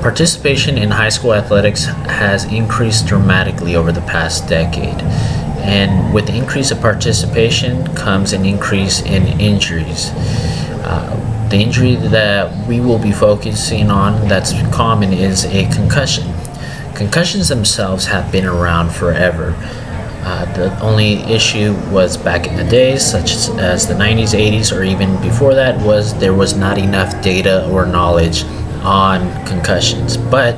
Participation in high school athletics has increased dramatically over the past decade. And with the increase of participation comes an increase in injuries. The injury that we will be focusing on that's common is a concussion. Concussions themselves have been around forever. The only issue was back in the days, such as the 90s, 80s, or even before that, was there was not enough data or knowledge on concussions. But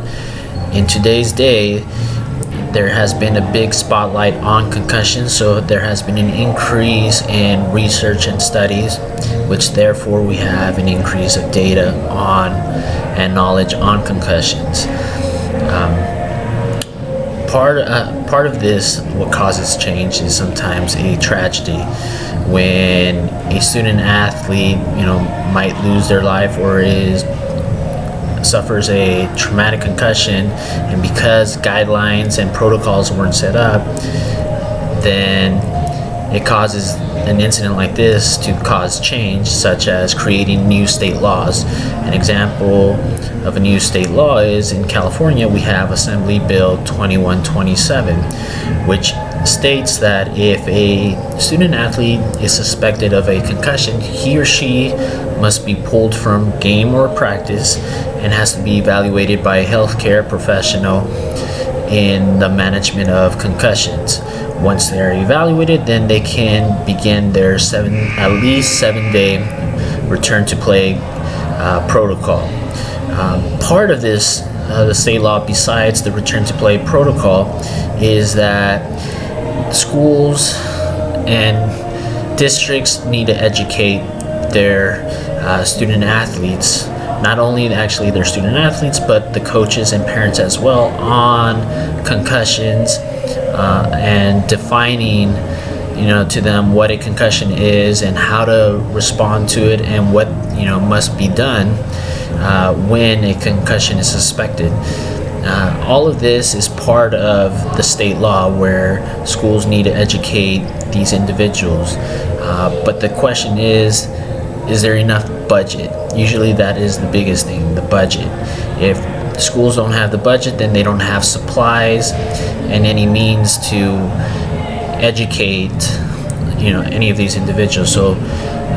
in today's day, there has been a big spotlight on concussions, so there has been an increase in research and studies, which therefore we have an increase of data on and knowledge on concussions. Part of this, what causes change, is sometimes a tragedy when a student athlete, might lose their life or suffers a traumatic concussion, and because guidelines and protocols weren't set up, then it causes an incident like this to cause change, such as creating new state laws. An example of a new state law is in California, we have Assembly Bill 2127, which states that if a student athlete is suspected of a concussion, he or she must be pulled from game or practice and has to be evaluated by a healthcare professional in the management of concussions. Once they're evaluated, then they can begin their at least 7-day return to play protocol. Part of this, the state law, besides the return to play protocol, is that schools and districts need to educate their student athletes, not only actually their student athletes, but the coaches and parents as well, on concussions and defining to them what a concussion is and how to respond to it and what must be done when a concussion is suspected. All of this is part of the state law where schools need to educate these individuals. But the question is there enough budget? Usually that is the biggest thing, the budget. If schools don't have the budget, then they don't have supplies and any means to educate any of these individuals. So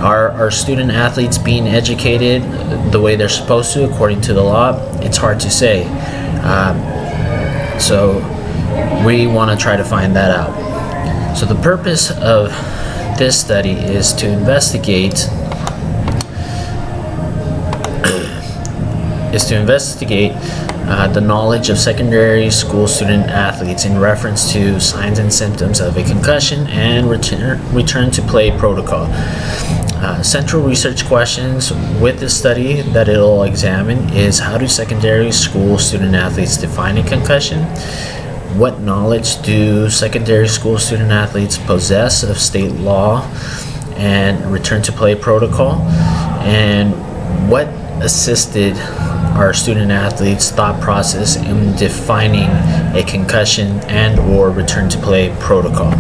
are student athletes being educated the way they're supposed to according to the law? It's hard to say. So we want to try to find that out. So the purpose of this study is to investigate the knowledge of secondary school student athletes in reference to signs and symptoms of a concussion and return to play protocol. Central research questions with this study that it'll examine is: how do secondary school student athletes define a concussion? What knowledge do secondary school student athletes possess of state law and return to play protocol? And what assisted our student athletes' thought process in defining a concussion and or return to play protocol?